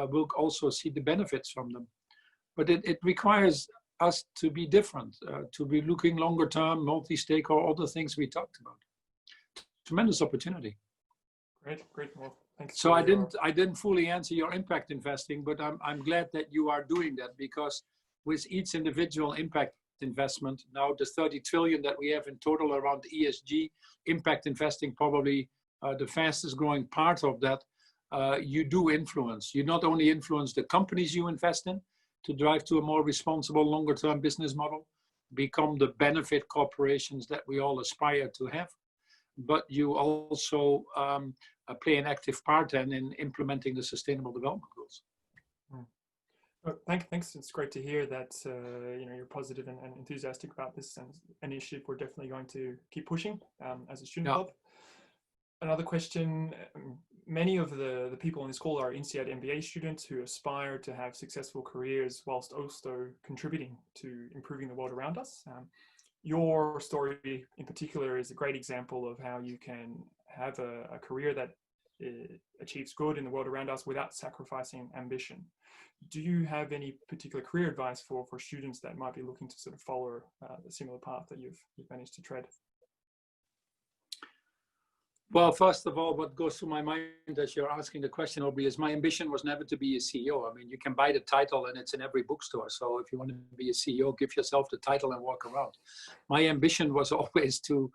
we'll also see the benefits from them. But it requires us to be different, to be looking longer term, multi-stakeholder, all the things we talked about. Tremendous opportunity. Great. Well, thanks. So I didn't fully answer your impact investing, but I'm glad that you are doing that, because with each individual impact investment, now the 30 trillion that we have in total around ESG, impact investing probably the fastest growing part of that, you do influence. You not only influence the companies you invest in to drive to a more responsible longer term business model, become the benefit corporations that we all aspire to have, but you also play an active part in implementing the Sustainable Development Goals. Well, thanks. It's great to hear that you're positive and enthusiastic about this and an initiative we're definitely going to keep pushing as a student club. Another question: many of the people in this call are INSEAD MBA students who aspire to have successful careers whilst also contributing to improving the world around us. Your story in particular is a great example of how you can have a career that achieves good in the world around us without sacrificing ambition. Do you have any particular career advice for students that might be looking to sort of follow a similar path that you've managed to tread? Well, first of all, what goes through my mind as you're asking the question, Aubrey, is my ambition was never to be a CEO. I mean, you can buy the title and it's in every bookstore. So if you want to be a CEO, give yourself the title and walk around. My ambition was always to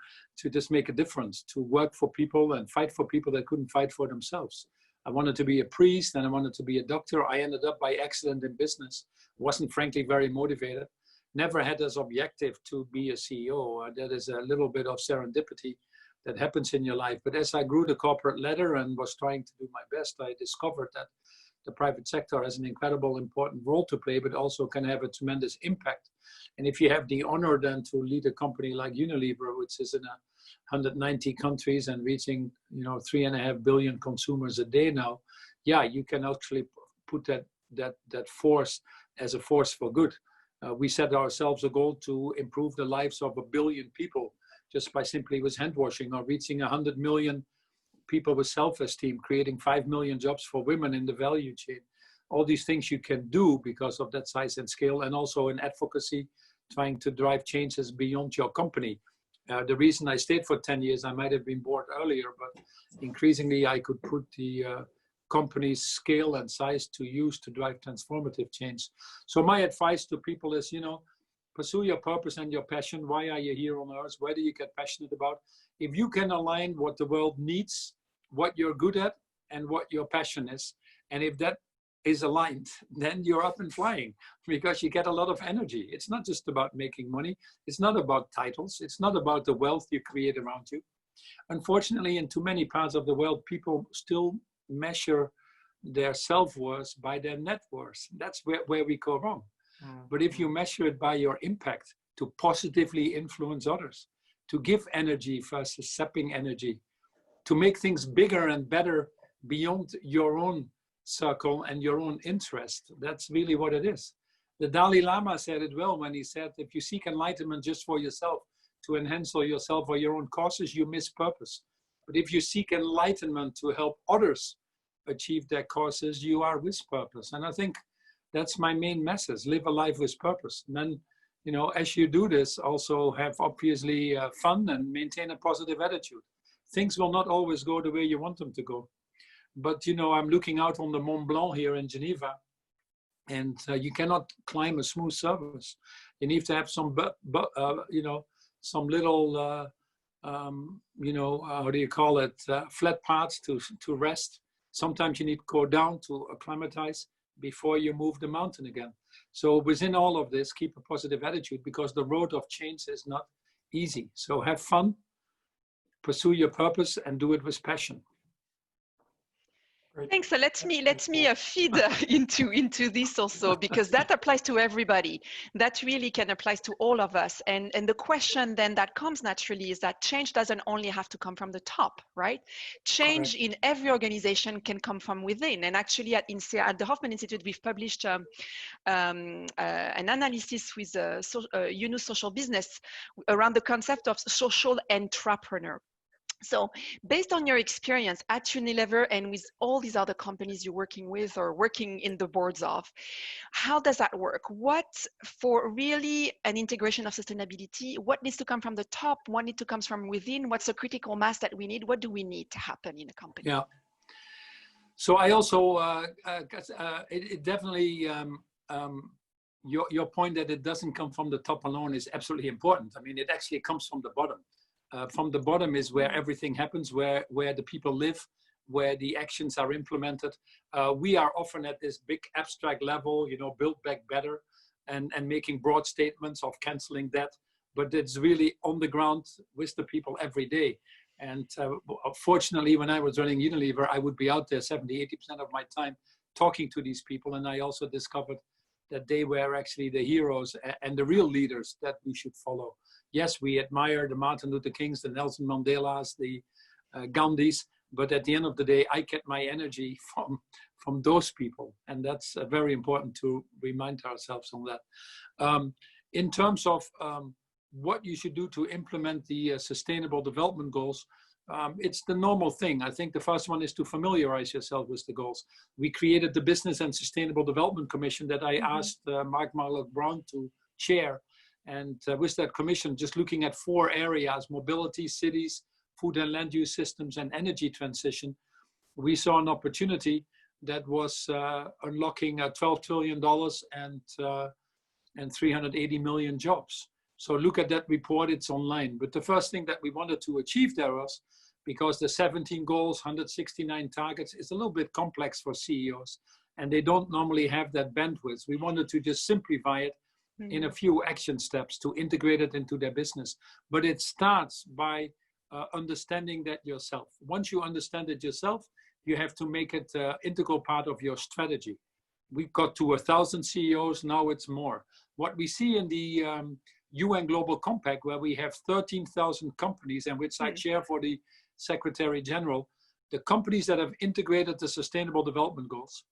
just make a difference, to work for people and fight for people that couldn't fight for themselves. I wanted to be a priest and I wanted to be a doctor. I ended up by accident in business. Wasn't frankly very motivated. Never had as objective to be a CEO. That is a little bit of serendipity that happens in your life. But as I grew the corporate ladder and was trying to do my best, I discovered that the private sector has an incredible important role to play, but also can have a tremendous impact. And if you have the honor then to lead a company like Unilever, which is in 190 countries and reaching 3.5 billion consumers a day now, yeah, you can actually put that force as a force for good. We set ourselves a goal to improve the lives of 1 billion people just by simply with hand washing, or reaching 100 million people with self-esteem, creating 5 million jobs for women in the value chain. All these things you can do because of that size and scale, and also in advocacy, trying to drive changes beyond your company. The reason I stayed for 10 years, I might have been bored earlier, but increasingly I could put the company's scale and size to use to drive transformative change. So my advice to people is, pursue your purpose and your passion. Why are you here on earth? Why do you get passionate about? If you can align what the world needs, what you're good at, and what your passion is, and if that is aligned, then you're up and flying, because you get a lot of energy. It's not just about making money. It's not about titles. It's not about the wealth you create around you. Unfortunately, in too many parts of the world, people still measure their self-worth by their net worth. That's where we go wrong. But if you measure it by your impact to positively influence others, to give energy versus sapping energy, to make things bigger and better beyond your own circle and your own interest, that's really what it is. The Dalai Lama said it well when he said, if you seek enlightenment just for yourself, to enhance yourself or your own causes, you miss purpose. But if you seek enlightenment to help others achieve their causes, you are with purpose. And I think that's my main message: live a life with purpose. And then, you know, as you do this, also have obviously fun and maintain a positive attitude. Things will not always go the way you want them to go. But, you know, I'm looking out on the Mont Blanc here in Geneva, and you cannot climb a smooth surface. You need to have some, you know, some little, you know, how do you call it, flat parts to rest. Sometimes you need to go down to acclimatize before you move the mountain again. So within all of this, keep a positive attitude, because the road of change is not easy. So have fun, pursue your purpose, and do it with passion. Great. Thanks. So let me feed into this also, because that applies to everybody. That really can apply to all of us. And the question then that comes naturally is that change doesn't only have to come from the top, right? Change in every organization can come from within. And actually at INSEAD, at the Hoffmann Institute, we've published an analysis with Social Business around the concept of social entrepreneur. So based on your experience at Unilever and with all these other companies you're working with or working in the boards of, how does that work? What, for really an integration of sustainability, what needs to come from the top? What needs to come from within? What's the critical mass that we need? What do we need to happen in a company? Yeah. So I also, it definitely, your point that it doesn't come from the top alone is absolutely important. I mean, it actually comes from the bottom. From the bottom is where everything happens, where the people live, where the actions are implemented. We are often at this big abstract level, you know, build back better, and making broad statements of canceling debt, but it's really on the ground with the people every day. And fortunately, when I was running Unilever, I would be out there 70–80% of my time talking to these people. And I also discovered that they were actually the heroes and the real leaders that we should follow. Yes, we admire the Martin Luther Kings, the Nelson Mandelas, the Gandhis, but at the end of the day, I get my energy from those people. And that's very important to remind ourselves on that. In terms of what you should do to implement the Sustainable Development Goals, it's the normal thing. I think the first one is to familiarize yourself with the goals. We created the Business and Sustainable Development Commission that I asked Mark Marlock-Brown to chair. And with that commission, just looking at 4 areas: mobility, cities, food and land use systems, and energy transition, we saw an opportunity that was unlocking $12 trillion and 380 million jobs. So look at that report, it's online. But the first thing that we wanted to achieve there was, because the 17 goals, 169 targets is a little bit complex for CEOs, and they don't normally have that bandwidth. We wanted to just simplify it in a few action steps to integrate it into their business. But it starts by understanding that yourself. Once you understand it yourself, you have to make it an integral part of your strategy. We got to 1,000 CEOs, now it's more. What we see in the UN Global Compact, where we have 13,000 companies, and which I chair for the Secretary General, the companies that have integrated the Sustainable Development Goals,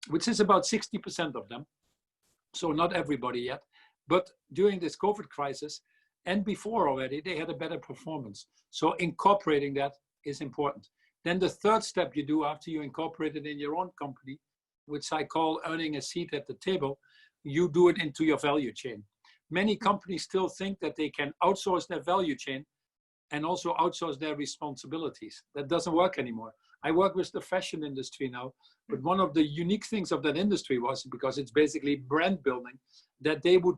which is about 60% of them, so not everybody yet, but during this COVID crisis and before already, they had a better performance. So incorporating that is important. Then the third step you do after you incorporate it in your own company, which I call earning a seat at the table, you do it into your value chain. Many companies still think that they can outsource their value chain and also outsource their responsibilities. That doesn't work anymore. I work with the fashion industry now, but one of the unique things of that industry was, because it's basically brand building, that they would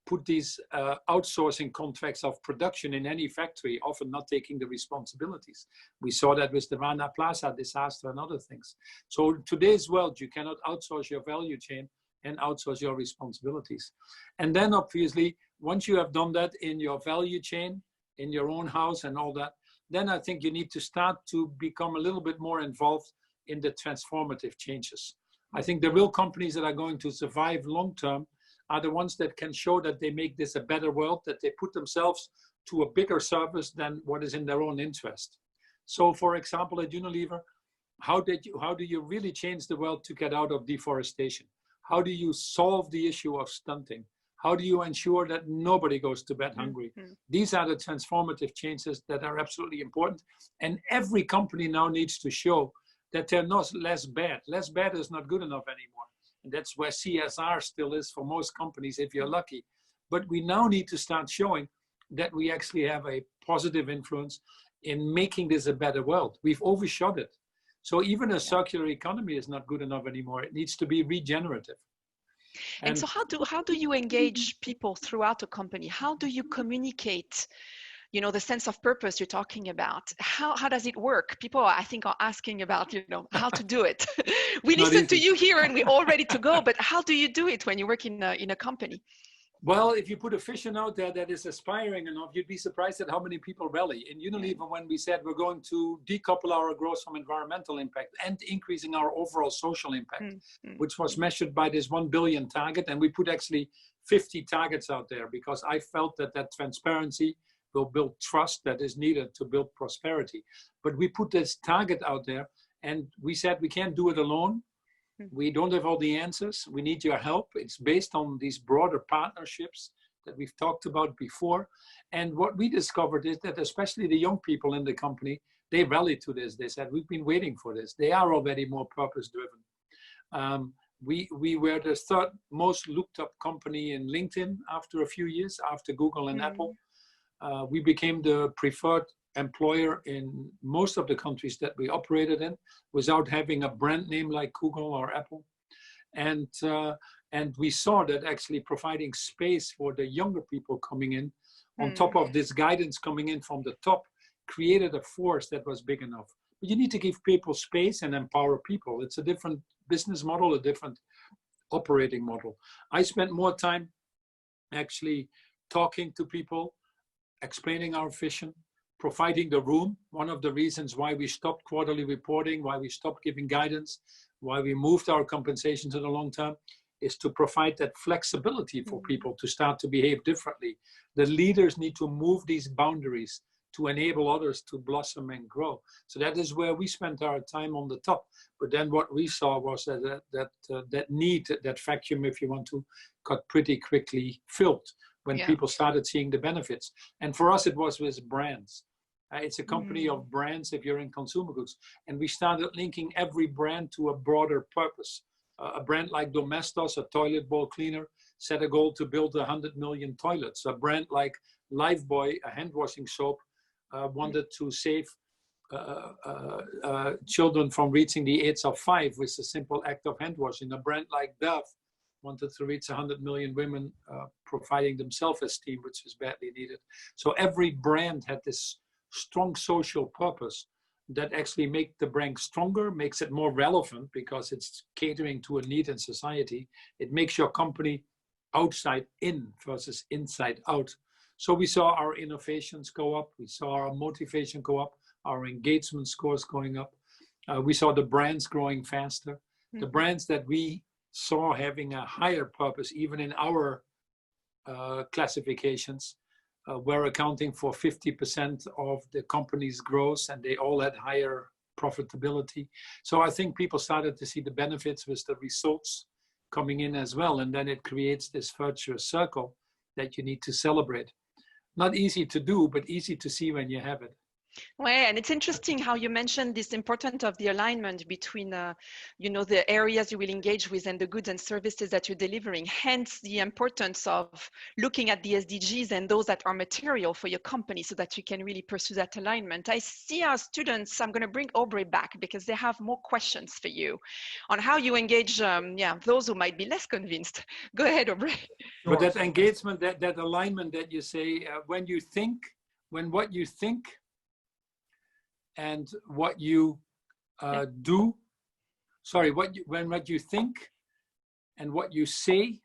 put these outsourcing contracts of production in any factory, often not taking the responsibilities. We saw that with the Rana Plaza disaster and other things. So in today's world, you cannot outsource your value chain and outsource your responsibilities. And then obviously, once you have done that in your value chain, in your own house and all that, then I think you need to start to become a little bit more involved in the transformative changes. I think the real companies that are going to survive long-term are the ones that can show that they make this a better world, that they put themselves to a bigger service than what is in their own interest. So for example, at Unilever, how do you really change the world to get out of deforestation? How do you solve the issue of stunting? How do you ensure that nobody goes to bed hungry? These are the transformative changes that are absolutely important. And every company now needs to show that they're not less bad. Less bad is not good enough anymore. And that's where CSR still is for most companies, if you're lucky. But we now need to start showing that we actually have a positive influence in making this a better world. We've overshot it. So even a circular economy is not good enough anymore. It needs to be regenerative. And so how do you engage people throughout a company? How do you communicate, you know, the sense of purpose you're talking about? How does it work? People, I think, are asking about, you know, how to do it. We listen to you here and we're all ready to go, but how do you do it when you work in a company? Well, if you put a vision out there that is aspiring enough, you'd be surprised at how many people rally. In Unilever, when we said we're going to decouple our growth from environmental impact and increasing our overall social impact, which was measured by this 1 billion target, and we put actually 50 targets out there because I felt that that transparency will build trust that is needed to build prosperity. But we put this target out there and we said we can't do it alone. We don't have all the answers. We need your help. It's based on these broader partnerships that we've talked about before. And what we discovered is that especially the young people in the company, they rallied to this. They said, we've been waiting for this. They are already more purpose-driven. We were the third most looked up company in LinkedIn after a few years, after Google and Apple. We became the preferred employer in most of the countries that we operated in without having a brand name like Google or Apple. And we saw that actually providing space for the younger people coming in on top of this guidance coming in from the top created a force that was big enough. But you need to give people space and empower people. It's a different business model, a different operating model. I spent more time actually talking to people, explaining our vision, providing the room. One of the reasons why we stopped quarterly reporting, why we stopped giving guidance, why we moved our compensation to the long term, is to provide that flexibility for people to start to behave differently. The leaders need to move these boundaries to enable others to blossom and grow. So that is where we spent our time on the top. But then what we saw was that need, that vacuum, if you want to, got pretty quickly filled when people started seeing the benefits. And for us, it was with brands. It's a company of brands if you're in consumer goods. And we started linking every brand to a broader purpose. A brand like Domestos, a toilet bowl cleaner, set a goal to build 100 million toilets. A brand like Lifebuoy, a hand washing soap, wanted to save children from reaching the age of 5 with a simple act of hand washing. A brand like Dove wanted to reach 100 million women providing them self-esteem, which is badly needed. So every brand had this strong social purpose that actually makes the brand stronger, makes it more relevant because it's catering to a need in society. It makes your company outside in versus inside out. So we saw our innovations go up. We saw our motivation go up, our engagement scores going up. We saw the brands growing faster. The brands that we saw having a higher purpose, even in our classifications, were accounting for 50% of the company's growth, and they all had higher profitability. So I think people started to see the benefits with the results coming in as well. And then it creates this virtuous circle that you need to celebrate. Not easy to do, but easy to see when you have it. Well, and it's interesting how you mentioned this importance of the alignment between, you know, the areas you will engage with and the goods and services that you're delivering. Hence, the importance of looking at the SDGs and those that are material for your company so that you can really pursue that alignment. I see our students, I'm going to bring Aubrey back because they have more questions for you on how you engage, those who might be less convinced. Go ahead, Aubrey. But that engagement, that alignment that you say, when what you think and what you do, when what you think and what you say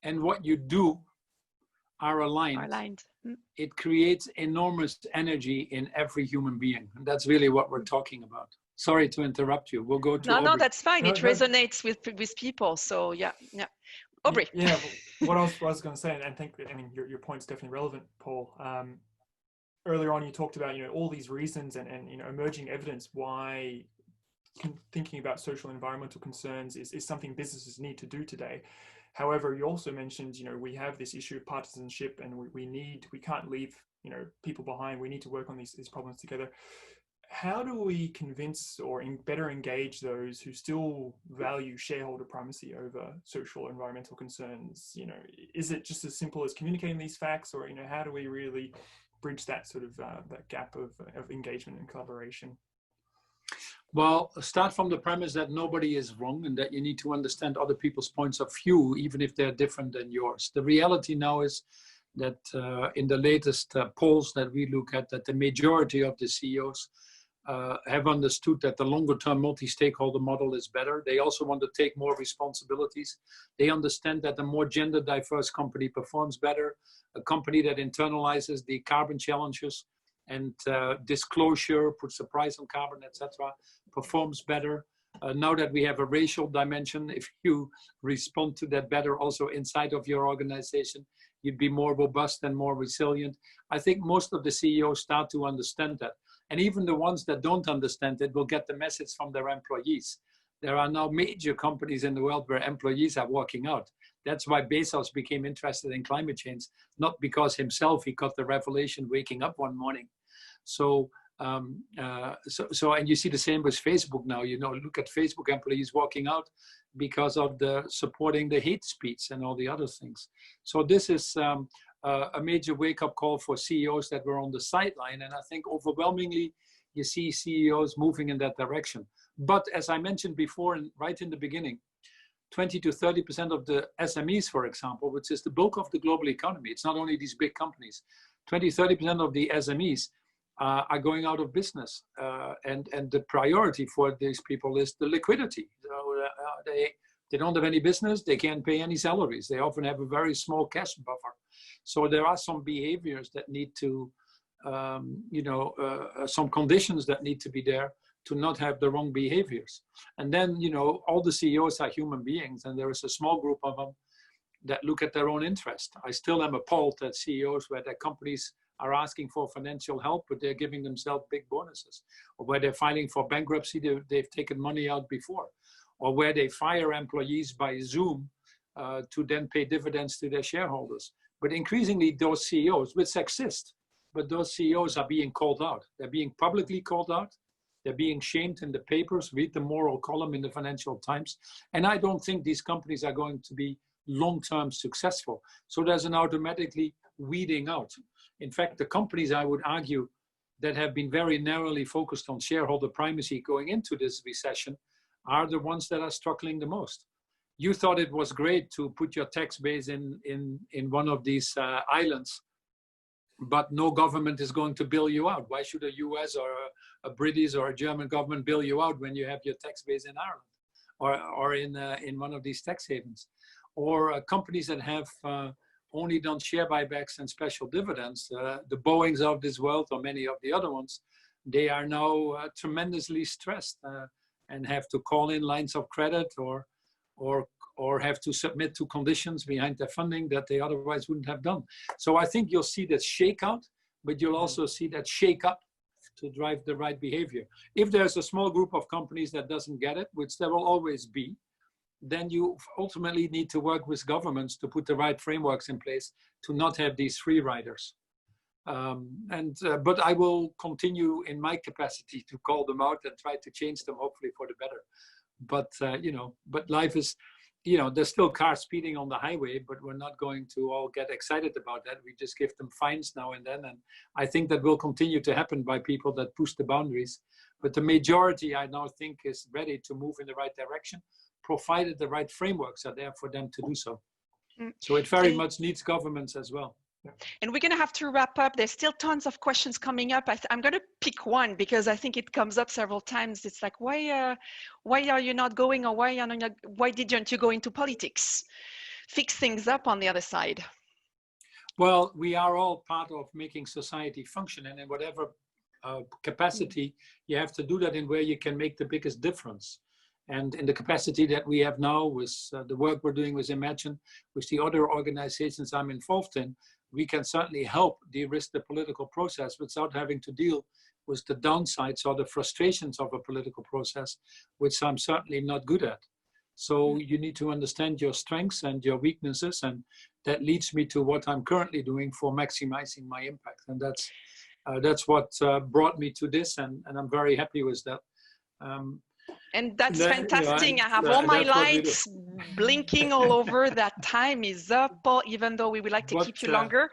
and what you do are aligned. It creates enormous energy in every human being. And that's really what we're talking about. Sorry to interrupt you. We'll go to Aubrey. No, that's fine. It resonates with people. So yeah. Aubrey. Yeah, what I was going to say, and I think, I mean, your point's definitely relevant, Paul. Earlier on, you talked about, you know, all these reasons and you know, emerging evidence why thinking about social and environmental concerns is something businesses need to do today. However, you also mentioned, we have this issue of partisanship, and we can't leave, people behind. We need to work on these problems together. How do we convince or better engage those who still value shareholder primacy over social or environmental concerns? Is it just as simple as communicating these facts, or how do we really bridge that sort of that gap of engagement and collaboration? Well, start from the premise that nobody is wrong and that you need to understand other people's points of view, even if they're different than yours. The reality now is that in the latest polls that we look at, that the majority of the CEOs have understood that the longer-term multi-stakeholder model is better. They also want to take more responsibilities. They understand that a more gender-diverse company performs better, a company that internalizes the carbon challenges and disclosure, puts a price on carbon, etc., performs better. Now that we have a racial dimension, if you respond to that better also inside of your organization, you'd be more robust and more resilient. I think most of the CEOs start to understand that. And even the ones that don't understand it will get the message from their employees. There are now major companies in the world where employees are walking out. That's why Bezos became interested in climate change, not because himself he got the revelation waking up one morning. So, and you see the same with Facebook now. Look at Facebook employees walking out because of the supporting the hate speech and all the other things. So this is a major wake-up call for CEOs that were on the sideline, and I think overwhelmingly you see CEOs moving in that direction. But as I mentioned before, right in the beginning, 20 to 30% of the SMEs, for example, which is the bulk of the global economy, it's not only these big companies, 30% of the SMEs are going out of business. And the priority for these people is the liquidity. So, they don't have any business, they can't pay any salaries. They often have a very small cash buffer. So there are some behaviors that need to, some conditions that need to be there to not have the wrong behaviors. And then, all the CEOs are human beings, and there is a small group of them that look at their own interest. I still am appalled at CEOs where their companies are asking for financial help, but they're giving themselves big bonuses, or where they're filing for bankruptcy, they've taken money out before, or where they fire employees by Zoom to then pay dividends to their shareholders. But increasingly those CEOs, which exist, but those CEOs are being called out. They're being publicly called out. They're being shamed in the papers. Read the moral column in the Financial Times. And I don't think these companies are going to be long-term successful. So there's an automatically weeding out. In fact, the companies, I would argue, that have been very narrowly focused on shareholder primacy going into this recession are the ones that are struggling the most. You thought it was great to put your tax base in one of these islands, but no government is going to bail you out. Why should a US or a British or a German government bail you out when you have your tax base in Ireland or in one of these tax havens? Or companies that have only done share buybacks and special dividends, the Boeings of this world or many of the other ones, they are now tremendously stressed and have to call in lines of credit or have to submit to conditions behind their funding that they otherwise wouldn't have done. So I think you'll see that shakeout, but you'll also see that shake up to drive the right behavior. If there's a small group of companies that doesn't get it, which there will always be, then you ultimately need to work with governments to put the right frameworks in place to not have these free riders. But I will continue in my capacity to call them out and try to change them, hopefully for the better. But, but life is, there's still cars speeding on the highway, but we're not going to all get excited about that. We just give them fines now and then. And I think that will continue to happen by people that push the boundaries. But the majority, I now think, is ready to move in the right direction, provided the right frameworks are there for them to do so. So it very much needs governments as well. Yeah. And we're going to have to wrap up. There's still tons of questions coming up. I'm going to pick one because I think it comes up several times. It's like, why are you not going, or why didn't you go into politics? Fix things up on the other side. Well, we are all part of making society function, and in whatever capacity, you have to do that in where you can make the biggest difference. And in the capacity that we have now with the work we're doing with Imagine, with the other organizations I'm involved in, we can certainly help de-risk the political process without having to deal with the downsides or the frustrations of a political process, which I'm certainly not good at. So you need to understand your strengths and your weaknesses, and that leads me to what I'm currently doing for maximizing my impact. And that's what brought me to this, and I'm very happy with that. And that's fantastic. I have all my lights blinking all over. That time is up, Paul, even though we would like to keep you longer.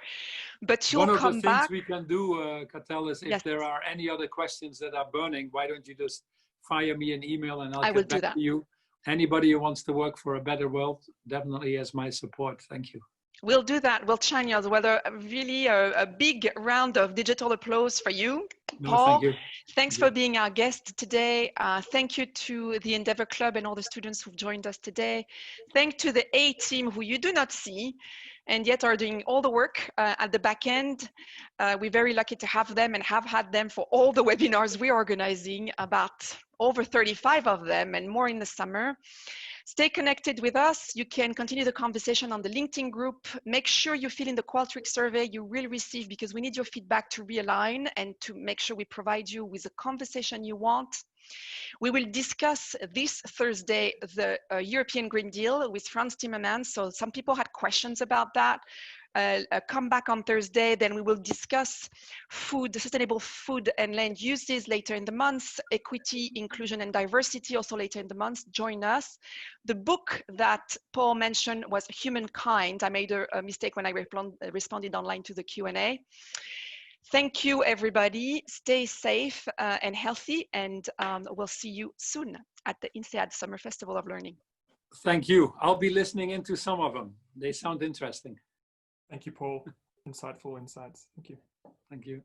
But you'll come back. One of the things we can do, Katell, is if there are any other questions that are burning, why don't you just fire me an email and I'll get back to you. Anybody who wants to work for a better world definitely has my support. Thank you. We'll do that. We'll channel whether really a big round of digital applause for you, Paul. Thank you. Thanks for being our guest today. Thank you to the Endeavor Club and all the students who've joined us today. Thanks to the A team who you do not see and yet are doing all the work at the back end. We're very lucky to have them and have had them for all the webinars we're organizing, about over 35 of them and more in the summer. Stay connected with us. You can continue the conversation on the LinkedIn group. Make sure you fill in the Qualtrics survey you will receive, because we need your feedback to realign and to make sure we provide you with the conversation you want. We will discuss this Thursday the European Green Deal with Frans Timmermans. So some people had questions about that. Come back on Thursday, then we will discuss food, sustainable food and land uses later in the month, equity, inclusion and diversity also later in the month. Join us. The book that Paul mentioned was Humankind. I made a mistake when I responded online to the Q&A. Thank you, everybody. Stay safe and healthy, and we'll see you soon at the INSEAD Summer Festival of Learning. Thank you. I'll be listening into some of them. They sound interesting. Thank you, Paul. Insightful insights. Thank you. Thank you.